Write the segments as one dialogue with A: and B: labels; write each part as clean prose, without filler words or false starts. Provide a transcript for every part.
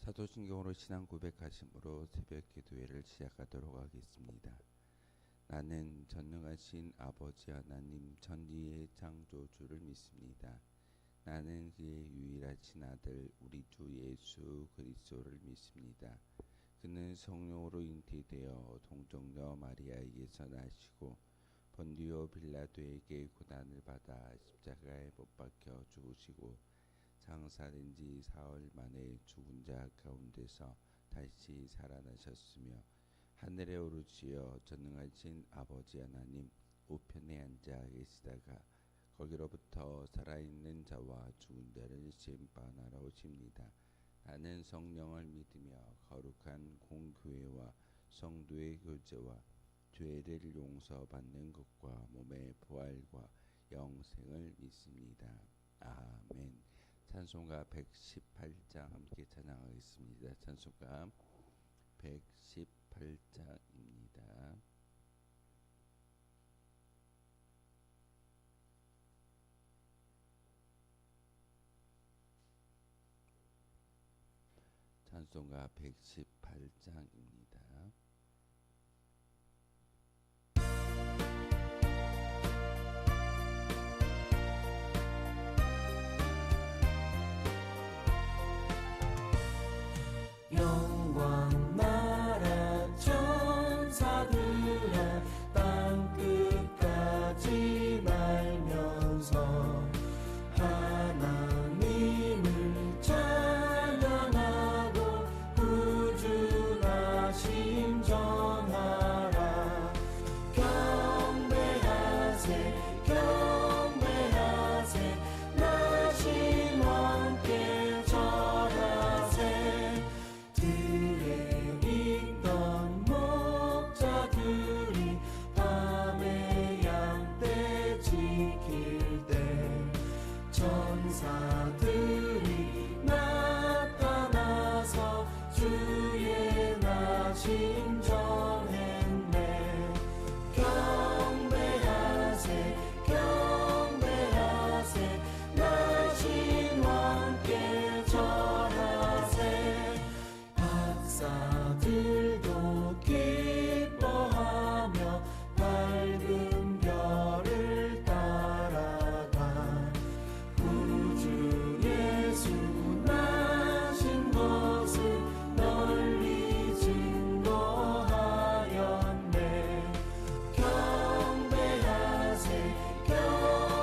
A: 사도신경으로 신앙 고백하심으로 새벽 기도회를 시작하도록 하겠습니다. 나는 전능하신 아버지 하나님 천지의 창조주를 믿습니다. 나는 그의 유일하신 아들 우리 주 예수 그리스도를 믿습니다. 그는 성령으로 잉태되어 동정녀 마리아에게서 나시고 본디오 빌라도에게 고난을 받아 십자가에 못 박혀 죽으시고 장사된 지 사흘 만에 죽은 자 가운데서 다시 살아나셨으며 하늘에 오르시어 전능하신 아버지 하나님 우편에 앉아 계시다가 거기로부터 살아있는 자와 죽은 자를 심판하러 오십니다. 나는 성령을 믿으며 거룩한 공교회와 성도의 교제와 죄를 용서받는 것과 몸의 부활과 영생을 믿습니다. 아멘. 찬송가 118장 함께 찬양하겠습니다. 찬송가 118장입니다. 찬송가 118장입니다.
B: 영광 나라 천사들아 땅끝까지 날면서 하나님을 찬양하고 구주하심 전하라. 경배하세 경배하세 나신 왕께 절하세. 들에 있던 목자들이 밤에 양떼 지킬 때 천사들이 나타나서 주의 나심 전했네. 경배하세 경배하세 나신 왕께 절하세. 박사들도 기뻐하며 밝은 별을 따라가 구주 예수 나신 것을 널리 증거하였네. 경배하세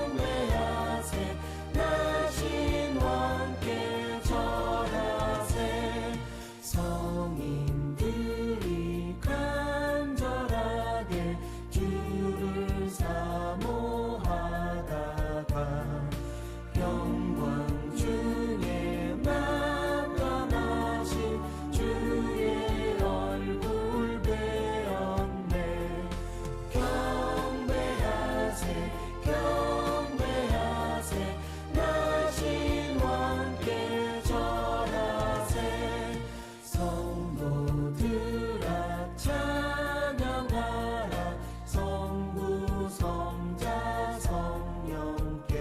B: 경배하세 나신 왕께 절하세. 성인들이 간절하게 주를 사모하다가 영광 중에 나타나신 주의 얼굴 배웠네. 경배하세 경배하세 나신 왕께 절하세. 성도들아 찬양하라. 성부 성자 성령께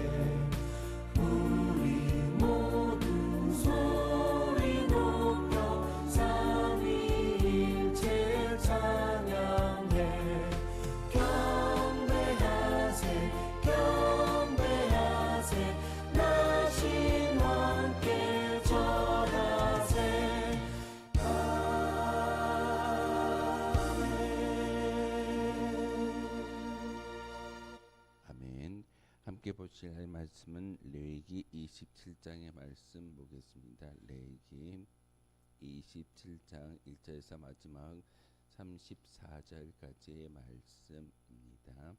B: 우리 모두 소리 높여 삼위일체 찬양해. 경배하세 경배하세 나신 왕께 절하세.
A: 아멘. 함께 보실 말씀은 레위기 27장의 말씀 보겠습니다. 레위기 27장 1절에서 마지막 34절까지의 말씀입니다.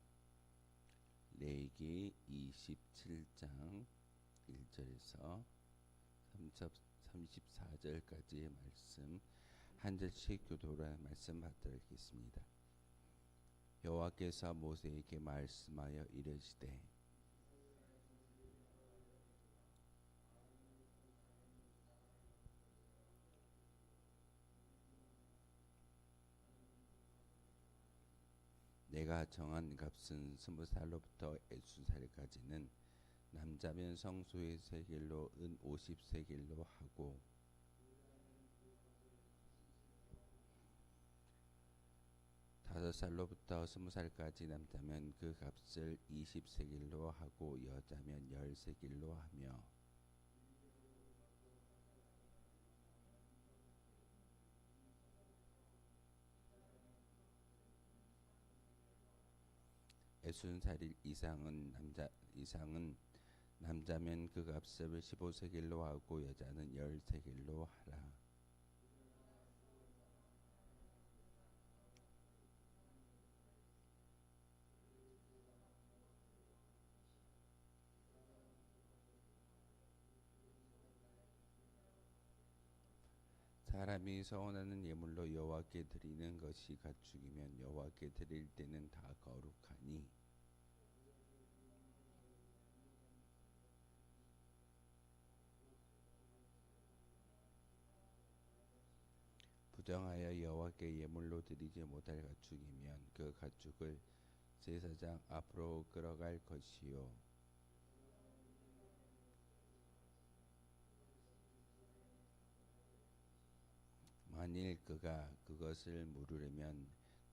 A: 레위기 27장 1절에서 34절까지의 말씀 한 절씩 교도로 말씀 받들겠습니다. 여호와께서 모세에게 말씀하여 이르시되 내가 정한 값은 20살로부터 60살까지는 남자면 성소의 세겔로 은 50세겔로 하고 5살로부터 20살까지 남자면 그 값을 20세겔로 하고 여자면 10세겔로 하며 애순 살 이상은 남자면 그 값을 15세겔로 하고 여자는 10세겔로 하라. 사람이 서원하는 예물로 여호와께 드리는 것이 가축이면 여호와께 드릴 때는 다 거룩하니 부정하여 여호와께 예물로 드리지 못할 가축이면 그 가축을 제사장 앞으로 끌어갈 것이요 만일 그가 그것을 물으려면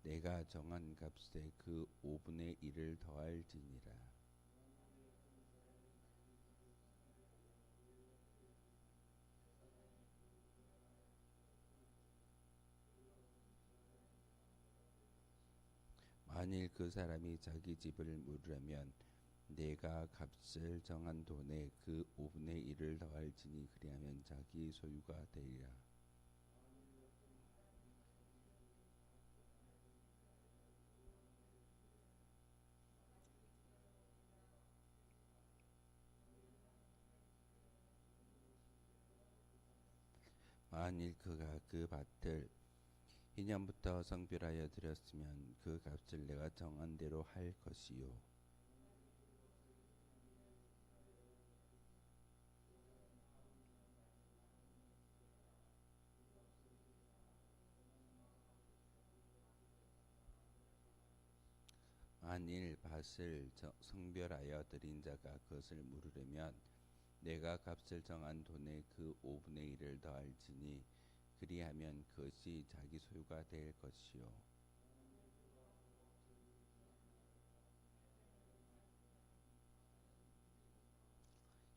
A: 내가 정한 값에 그 5분의 1을 더할지니라. 만일 그 사람이 자기 집을 물으려면 내가 값을 정한 돈에 그 5분의 1을 더할지니 그리하면 자기 소유가 되리라. 만일 그가 그 밭을 2년부터 성별하여 드렸으면 그 값을 내가 정한 대로 할 것이요 만일 밭을 성별하여 드린 자가 그것을 물으려면 내가 값을 정한 돈에 그 5분의 1을 더할지니 그리하면 그것이 자기 소유가 될 것이요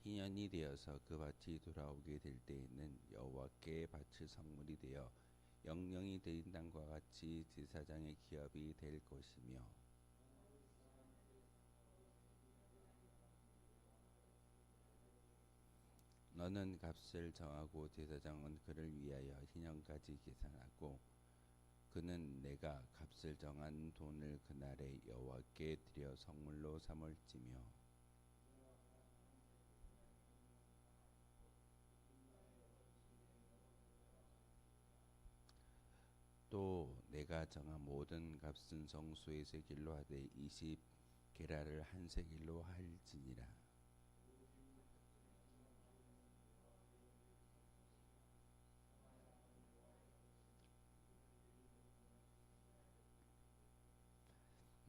A: 희년이 되어서 그 밭이 돌아오게 될 때에는 여호와께 바칠 성물이 되어 영영이 드린 땅과 같이 제사장의 기업이 될 것이며 너는 값을 정하고 제사장은 그를 위하여 희년까지 계산하고 그는 내가 값을 정한 돈을 그날에 여호와께 드려 성물로 삼을지며 또 내가 정한 모든 값은 성수의 세겔로 하되 20게라를 한 세겔로 할지니라.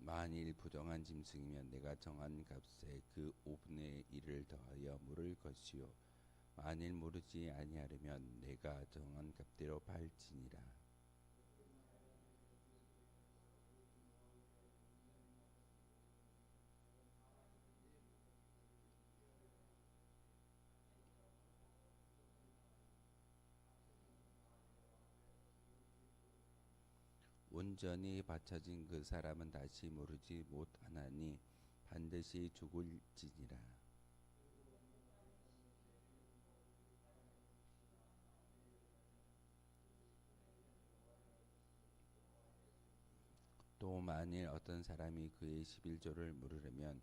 A: 만일 부정한 짐승이면 내가 정한 값에 그 5분의 1을 더하여 물을 것이요 만일 물으지 아니하려면 내가 정한 값대로 팔지니라. 온전히 바쳐진 그 사람은 다시 물으지 못하나니 반드시 죽을지니라. 또 만일 어떤 사람이 그의 11조를 물으려면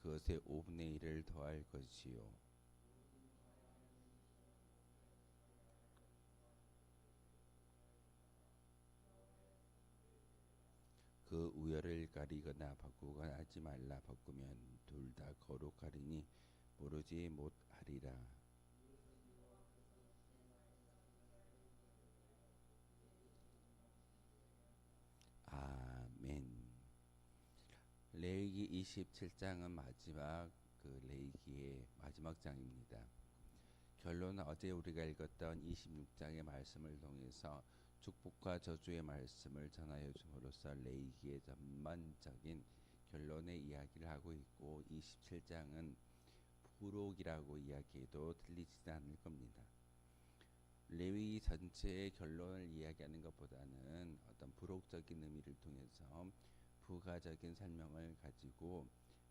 A: 그것의 5분의 1을 더할 것이요 그 우열을 가리거나 바꾸거나 하지 말라. 바꾸면 둘 다 거룩하리니 모르지 못하리라. 아멘. 레위기 27장은 마지막 레위기의 마지막 장입니다. 결론은 어제 우리가 읽었던 26장의 말씀을 통해서 축복과 저주의 말씀을 전하여 줌으로써 레위기의 전반적인 결론의 이야기를 하고 있고 27장은 부록이라고 이야기해도 틀리지 않을 겁니다. 레위기 전체의 결론을 이야기하는 것보다는 어떤 부록적인 의미를 통해서 부가적인 설명을 가지고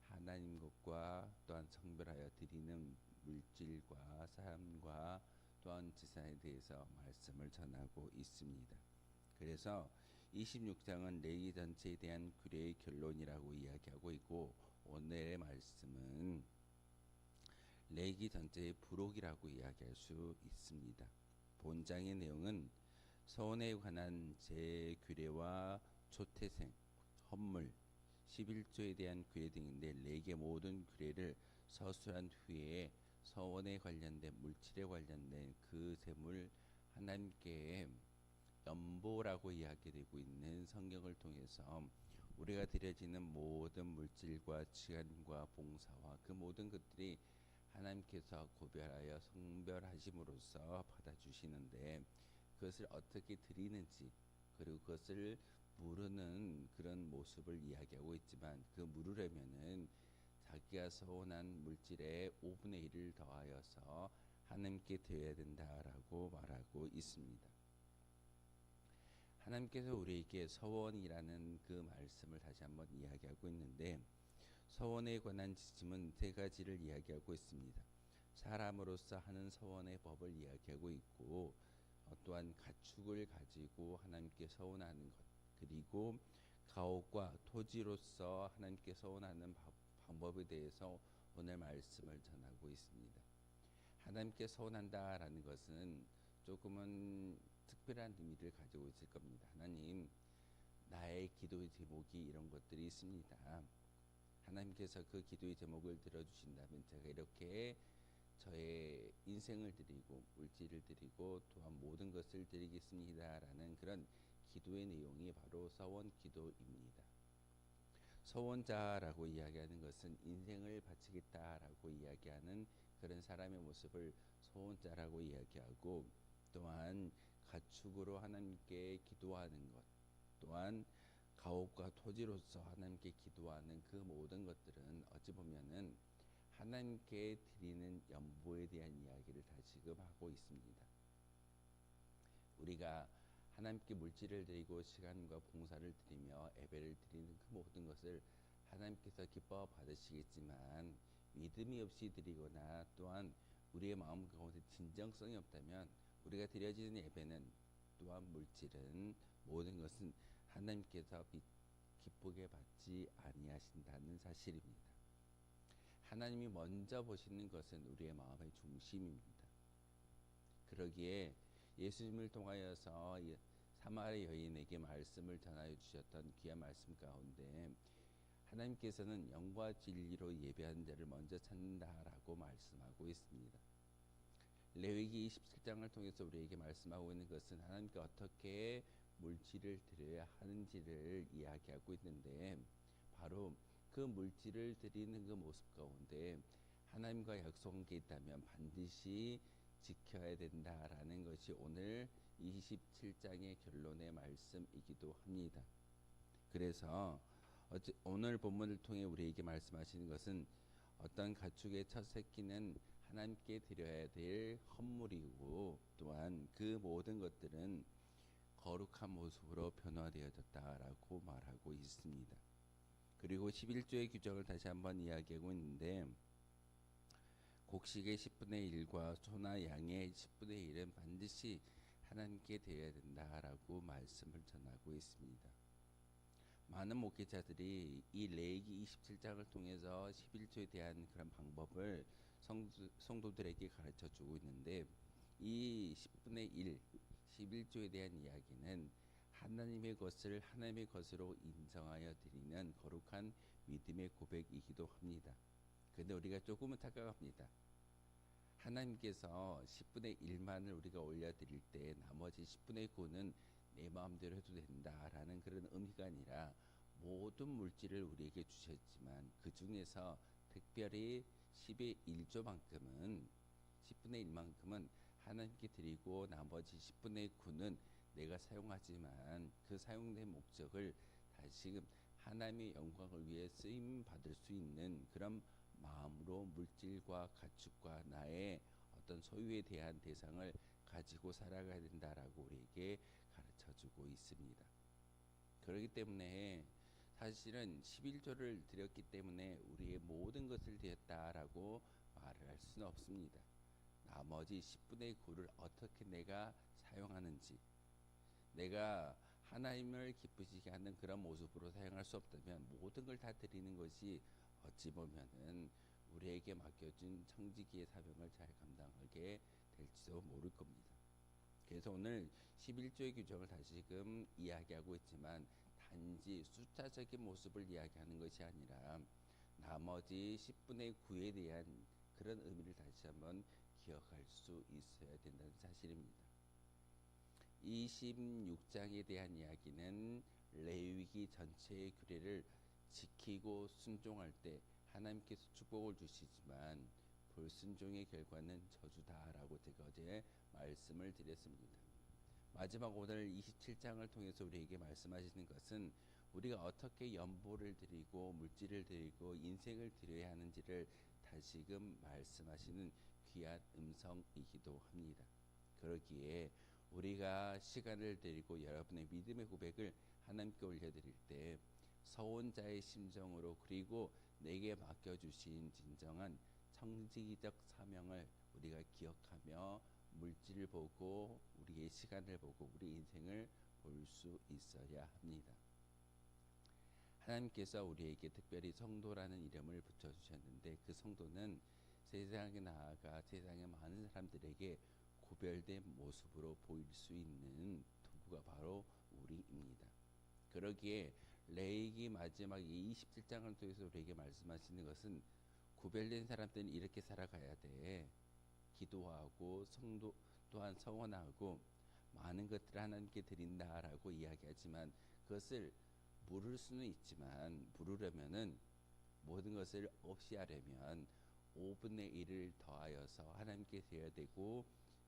A: 하나님 것과 또한 성별하여 드리는 물질과 삶과 또한 지산에 대해서 말씀을 전하고 있습니다. 그래서 26장은 레위기 전체에 대한 규례의 결론이라고 이야기하고 있고 오늘의 말씀은 레위기 전체의 부록이라고 이야기할 수 있습니다. 본장의 내용은 서원에 관한 제규례와 초태생, 헌물, 11조에 대한 규례 등인데 레위기의 모든 규례를 서술한 후에 서원에 관련된 물질에 관련된 그 재물 하나님께 연보라고 이야기되고 있는 성경을 통해서 우리가 드려지는 모든 물질과 시간과 봉사와 그 모든 것들이 하나님께서 구별하여 성별하심으로써 받아주시는데 그것을 어떻게 드리는지 그리고 그것을 물으는 그런 모습을 이야기하고 있지만 그 물으려면은 자기가 서원한 물질의 5분의 1을 더하여서 하나님께 드려야 된다라고 말하고 있습니다. 하나님께서 우리에게 서원이라는 그 말씀을 다시 한번 이야기하고 있는데 서원에 관한 지침은 세 가지를 이야기하고 있습니다. 사람으로서 하는 서원의 법을 이야기하고 있고 또한 가축을 가지고 하나님께 서원하는 것 그리고 가옥과 토지로서 하나님께 서원하는 방법에 대해서 오늘 말씀을 전하고 있습니다. 하나님께 서원한다라는 것은 조금은 특별한 의미를 가지고 있을 겁니다. 하나님, 나의 기도의 제목이 이런 것들이 있습니다. 하나님께서 그 기도의 제목을 들어주신다면 제가 이렇게 저의 인생을 드리고 물질을 드리고 또한 모든 것을 드리겠습니다라는 그런 기도의 내용이 바로 서원 기도입니다. 서원자라고 이야기하는 것은 인생을 바치겠다라고 이야기하는 그런 사람의 모습을 서원자라고 이야기하고 또한 가축으로 하나님께 기도하는 것 또한 가옥과 토지로서 하나님께 기도하는 그 모든 것들은 어찌 보면은 하나님께 드리는 연보에 대한 이야기를 다지금 하고 있습니다. 우리가 하나님께 물질을 드리고 시간과 봉사를 드리며 예배를 드리는 그 모든 것을 하나님께서 기뻐 받으시겠지만 믿음이 없이 드리거나 또한 우리의 마음 가운데 진정성이 없다면 우리가 드려지는 예배는 또한 물질은 모든 것은 하나님께서 기쁘게 받지 아니하신다는 사실입니다. 하나님이 먼저 보시는 것은 우리의 마음의 중심입니다. 그러기에 예수님을 통하여서 사마리 여인에게 말씀을 전하여 주셨던 귀한 말씀 가운데 하나님께서는 영과 진리로 예배하는 자를 먼저 찾는다라고 말씀하고 있습니다. 레위기 27장을 통해서 우리에게 말씀하고 있는 것은 하나님께 어떻게 물질을 드려야 하는지를 이야기하고 있는데 바로 그 물질을 드리는 그 모습 가운데 하나님과 약속한 게 있다면 반드시 지켜야 된다라는 것이 오늘 27장의 결론의 말씀이기도 합니다. 그래서 오늘 본문을 통해 우리에게 말씀하시는 것은 어떤 가축의 첫 새끼는 하나님께 드려야 될 헌물이고 또한 그 모든 것들은 거룩한 모습으로 변화되어졌다라고 말하고 있습니다. 그리고 11조의 규정을 다시 한번 이야기하고 있는데 곡식의 10분의 1과 소나 양의 10분의 1은 반드시 하나님께 드려야 된다라고 말씀을 전하고 있습니다. 많은 목회자들이 이 레위기 27장을 통해서 11조에 대한 그런 방법을 성도들에게 가르쳐 주고 있는데 이 10분의 1, 11조에 대한 이야기는 하나님의 것을 하나님의 것으로 인정하여 드리는 거룩한 믿음의 고백이기도 합니다. 그런데 우리가 조금은 착각합니다. 하나님께서 10분의 1만을 우리가 올려드릴 때 나머지 10분의 9는 내 마음대로 해도 된다라는 그런 의미가 아니라 모든 물질을 우리에게 주셨지만 그 중에서 특별히 10의 1조만큼은 10분의 1만큼은 하나님께 드리고 나머지 10분의 9는 내가 사용하지만 그 사용된 목적을 다시금 하나님의 영광을 위해 쓰임 받을 수 있는 그런 마음으로 물질과 가축과 나의 어떤 소유에 대한 대상을 가지고 살아가야 된다라고 우리에게 가르쳐주고 있습니다. 그렇기 때문에 사실은 11조를 드렸기 때문에 우리의 모든 것을 드렸다라고 말을 할 수는 없습니다. 나머지 10분의 9를 어떻게 내가 사용하는지, 내가 하나님을 기쁘시게 하는 그런 모습으로 사용할 수 없다면 모든 걸 다 드리는 것이 어찌 보면은 우리에게 맡겨진 청지기의 사명을 잘 감당하게 될지도 모를 겁니다. 그래서 오늘 11조의 규정을 다시금 이야기하고 있지만 단지 숫자적인 모습을 이야기하는 것이 아니라 나머지 10분의 9에 대한 그런 의미를 다시 한번 기억할 수 있어야 된다는 사실입니다. 26장에 대한 이야기는 레위기 전체의 규례를 지키고 순종할 때 하나님께서 축복을 주시지만 불순종의 결과는 저주다라고 제가 어제 말씀을 드렸습니다. 마지막 오늘 27장을 통해서 우리에게 말씀하시는 것은 우리가 어떻게 연보를 드리고 물질을 드리고 인생을 드려야 하는지를 다시금 말씀하시는 귀한 음성이기도 합니다. 그러기에 우리가 시간을 드리고 여러분의 믿음의 고백을 하나님께 올려드릴 때 서원자의 심정으로 그리고 내게 맡겨주신 진정한 청지기적 사명을 우리가 기억하며 물질을 보고 우리의 시간을 보고 우리 인생을 볼 수 있어야 합니다. 하나님께서 우리에게 특별히 성도라는 이름을 붙여주셨는데 그 성도는 세상에 나아가 세상의 많은 사람들에게 구별된 모습으로 보일 수 있는 도구가 바로 우리입니다. 그러기에 레위기 마지막 27장을 통해서 우리에게 말씀하시는 것은 구별된 사람들은 이렇게 살아가야 돼. 기도하고 성도 또한 서원하고 많은 것들을 하나님께 드린다라고 이야기하지만 그것을 물을 수는 있지만 물으려면은 모든 것을 없이 하려면 5분의 1을 더하여서 하나님께 드려야 되고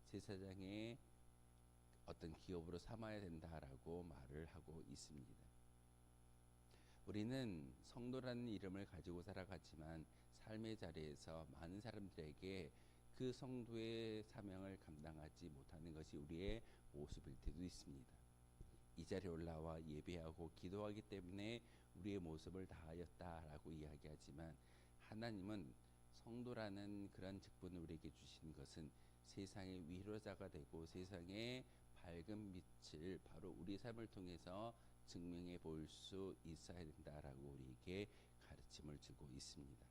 A: 제사장의 어떤 기업으로 삼아야 된다라고 말을 하고 있습니다. 우리는 성도라는 이름을 가지고 살아갔지만 삶의 자리에서 많은 사람들에게 그 성도의 사명을 감당하지 못하는 것이 우리의 모습일 때도 있습니다. 이 자리에 올라와 예배하고 기도하기 때문에 우리의 모습을 다하였다라고 이야기하지만 하나님은 성도라는 그런 직분을 우리에게 주신 것은 세상의 위로자가 되고 세상의 밝은 빛을 바로 우리 삶을 통해서 증명해 볼 수 있어야 된다라고 우리에게 가르침을 주고 있습니다.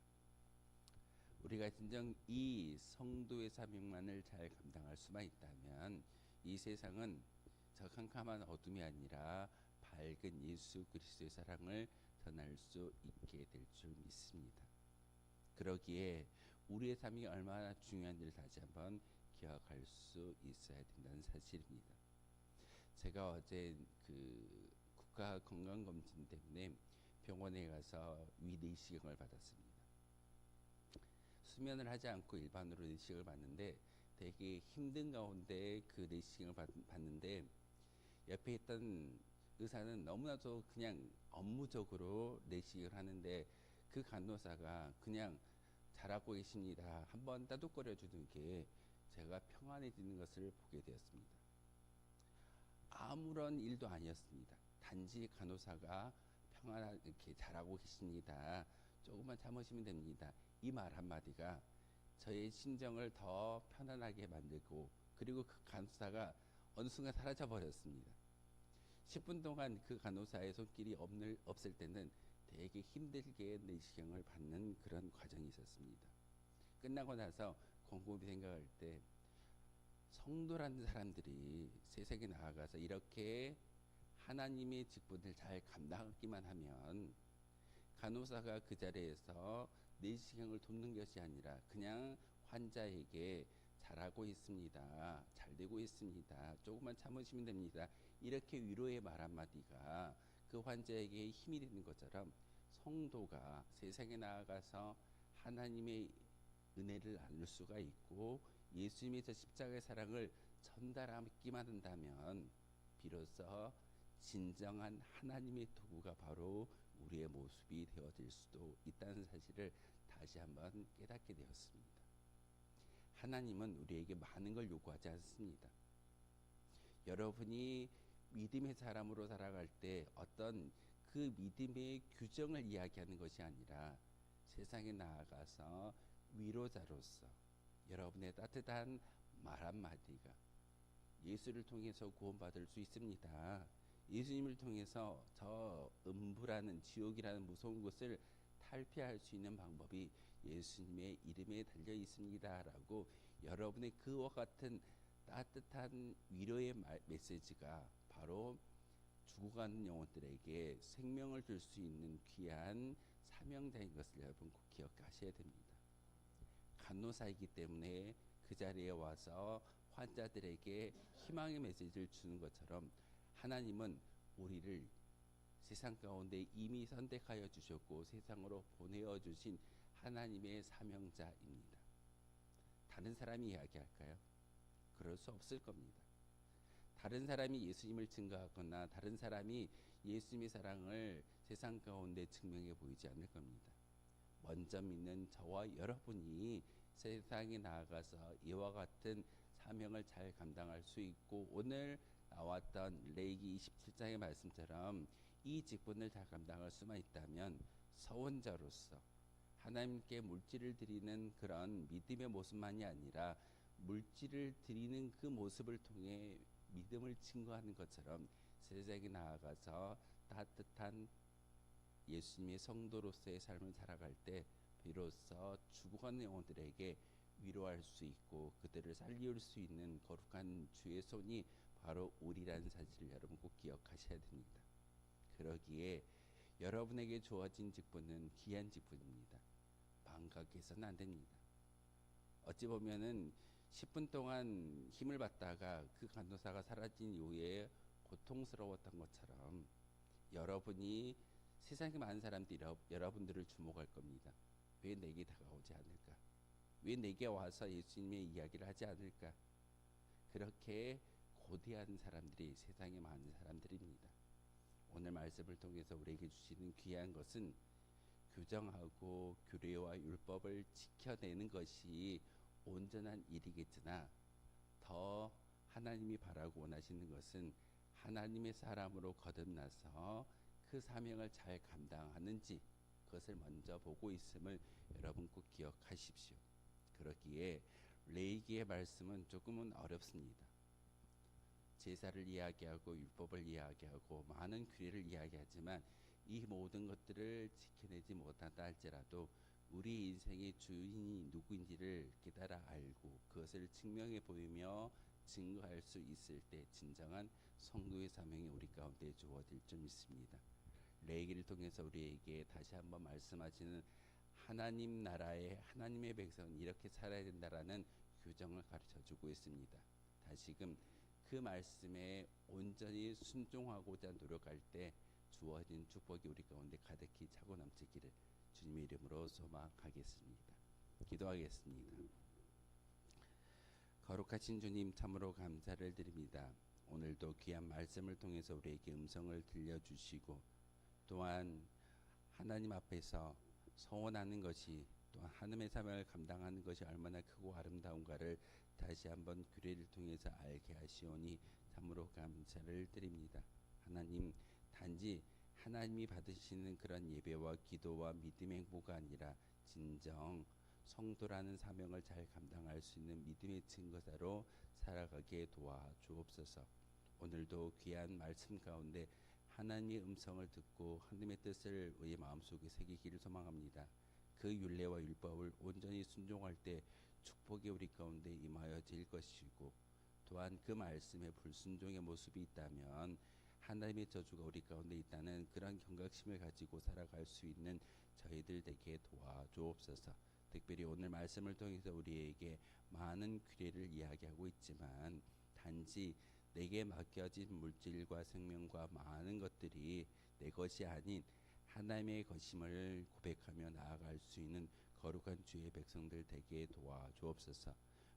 A: 우리가 진정 이 성도의 사명만을 잘 감당할 수만 있다면 이 세상은 저 캄캄한 어둠이 아니라 밝은 예수 그리스도의 사랑을 전할 수 있게 될 줄 믿습니다. 그러기에 우리의 삶이 얼마나 중요한지를 다시 한번 기억할 수 있어야 된다는 사실입니다. 제가 어제 그 국가 건강검진 때문에 병원에 가서 위 내시경을 받았습니다. 수면을 하지 않고 일반으로 내시경을 받는데 되게 힘든 가운데 그 내시경을 받는데 옆에 있던 의사는 너무나도 그냥 업무적으로 내시경을 하는데 그 간호사가 그냥 잘하고 계십니다. 한번 따독거려 주는 게 제가 평안해지는 것을 보게 되었습니다. 아무런 일도 아니었습니다. 단지 간호사가 이렇게 잘하고 계십니다. 조금만 참으시면 됩니다. 이 말 한마디가 저의 심정을 더 편안하게 만들고 그리고 그 간호사가 어느 순간 사라져 버렸습니다. 10분 동안 그 간호사의 손길이 없을 때는 되게 힘들게 내시경을 받는 그런 과정이 있었습니다. 끝나고 나서 곰곰이 생각할 때 성도라는 사람들이 세상에 나아가서 이렇게 하나님의 직분을 잘 감당하기만 하면 간호사가 그 자리에서 내시경을 돕는 것이 아니라 그냥 환자에게 잘하고 있습니다. 잘 되고 있습니다. 조금만 참으시면 됩니다. 이렇게 위로의 말 한마디가 그 환자에게 힘이 되는 것처럼 성도가 세상에 나아가서 하나님의 은혜를 나눌 수가 있고 예수님의 저 십자가의 사랑을 전달하기만 한다면 비로소 진정한 하나님의 도구가 바로 우리의 모습이 되어질 수도 있다는 사실을 다시 한번 깨닫게 되었습니다. 하나님은 우리에게 많은 걸 요구하지 않습니다. 여러분이 믿음의 사람으로 살아갈 때 어떤 그 믿음의 규정을 이야기하는 것이 아니라 세상에 나아가서 위로자로서 여러분의 따뜻한 말 한마디가 예수를 통해서 구원받을 수 있습니다. 예수님을 통해서 저 음부라는 지옥이라는 무서운 것을 탈피할 수 있는 방법이 예수님의 이름에 달려 있습니다 라고 여러분의 그와 같은 따뜻한 위로의 메시지가 바로 죽어가는 영혼들에게 생명을 줄 수 있는 귀한 사명자인 것을 여러분 꼭 기억하셔야 됩니다. 간호사이기 때문에 그 자리에 와서 환자들에게 희망의 메시지를 주는 것처럼 하나님은 우리를 세상 가운데 이미 선택하여 주셨고 세상으로 보내어 주신 하나님의 사명자입니다. 다른 사람이 이야기할까요? 그럴 수 없을 겁니다. 다른 사람이 예수님을 증거하거나 다른 사람이 예수님의 사랑을 세상 가운데 증명해 보이지 않을 겁니다. 먼저 믿는 저와 여러분이 세상에 나아가서 이와 같은 사명을 잘 감당할 수 있고 오늘 나왔던 레위기 27장의 말씀처럼 이 직분을 잘 감당할 수만 있다면 서원자로서 하나님께 물질을 드리는 그런 믿음의 모습만이 아니라 물질을 드리는 그 모습을 통해 믿음을 증거하는 것처럼 세상에 나아가서 따뜻한 예수님의 성도로서의 삶을 살아갈 때 비로소 죽어가는 영혼들에게 위로할 수 있고 그들을 살릴 수 있는 거룩한 주의 손이 바로 우리라는 사실을 여러분 꼭 기억하셔야 됩니다. 그러기에 여러분에게 주어진 직분은 귀한 직분입니다. 망각해서는 안 됩니다. 어찌 보면은 10분 동안 힘을 받다가 그 간호사가 사라진 이후에 고통스러웠던 것처럼 여러분이 세상에 많은 사람들이 여러분들을 주목할 겁니다. 왜 내게 다가오지 않을까? 왜 내게 와서 예수님의 이야기를 하지 않을까? 그렇게 고대한 사람들이 세상에 많은 사람들입니다. 오늘 말씀을 통해서 우리에게 주시는 귀한 것은 규정하고 규례와 율법을 지켜내는 것이 온전한 일이겠으나 더 하나님이 바라고 원하시는 것은 하나님의 사람으로 거듭나서 그 사명을 잘 감당하는지 그것을 먼저 보고 있음을 여러분 꼭 기억하십시오. 그러기에 레위기의 말씀은 조금은 어렵습니다. 제사를 이야기하고 율법을 이야기하고 많은 규례를 이야기하지만 이 모든 것들을 지켜내지 못한다 할지라도 우리 인생의 주인이 누구인지를 깨달아 알고 그것을 증명해 보이며 증거할 수 있을 때 진정한 성도의 사명이 우리 가운데 주어질 줄 믿습니다. 레위기를 통해서 우리에게 다시 한번 말씀하시는 하나님 나라의 하나님의 백성은 이렇게 살아야 된다라는 규정을 가르쳐주고 있습니다. 다시금 그 말씀에 온전히 순종하고자 노력할 때 주어진 축복이 우리 가운데 가득히 차고 넘치기를 주님의 이름으로 소망하겠습니다. 기도하겠습니다. 거룩하신 주님 참으로 감사를 드립니다. 오늘도 귀한 말씀을 통해서 우리에게 음성을 들려주시고 또한 하나님 앞에서 서원하는 것이 또한 하나님의 사명을 감당하는 것이 얼마나 크고 아름다운가를 다시 한번 규례를 통해서 알게 하시오니 참으로 감사를 드립니다. 하나님 단지 하나님이 받으시는 그런 예배와 기도와 믿음의 행보가 아니라 진정 성도라는 사명을 잘 감당할 수 있는 믿음의 증거자로 살아가게 도와 주옵소서. 오늘도 귀한 말씀 가운데 하나님의 음성을 듣고 하나님의 뜻을 우리 마음속에 새기기를 소망합니다. 그 율례와 율법을 온전히 순종할 때 축복이 우리 가운데 임하여질 것이고 또한 그 말씀에 불순종의 모습이 있다면 하나님의 저주가 우리 가운데 있다는 그런 경각심을 가지고 살아갈 수 있는 저희들 되게 도와주옵소서. 특별히 오늘 말씀을 통해서 우리에게 많은 규례를 이야기하고 있지만 단지 내게 맡겨진 물질과 생명과 많은 것들이 내 것이 아닌 하나님의 것임을 고백하며 나아갈 수 있는 거룩한 주의 백성들 되게 도와주옵소서.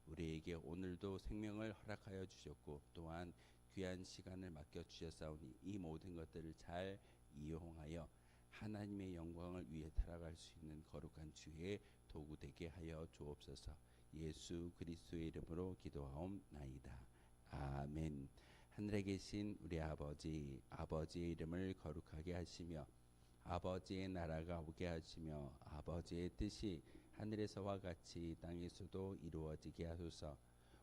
A: 우리에게 오늘도 생명을 허락하여 주셨고 또한 귀한 시간을 맡겨 주셨사오니 이 모든 것들을 잘 이용하여 하나님의 영광을 위해 살아갈 수 있는 거룩한 주의 도구 되게 하여 주옵소서. 예수 그리스도의 이름으로 기도하옵나이다. 아멘. 하늘에 계신 우리 아버지, 아버지의 이름을 거룩하게 하시며 아버지의 나라가 오게 하시며 아버지의 뜻이 하늘에서와 같이 땅에서도 이루어지게 하소서.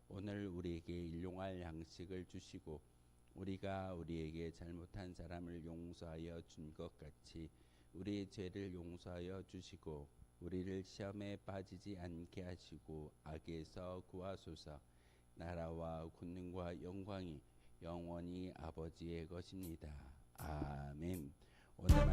A: 오늘 우리에게 일용할 양식을 주시고 우리가 우리에게 잘못한 사람을 용서하여 준 것 같이 우리의 죄를 용서하여 주시고 우리를 시험에 빠지지 않게 하시고 악에서 구하소서. 나라와 권능과 영광이 영원히 아버지의 것입니다. 아멘. 오늘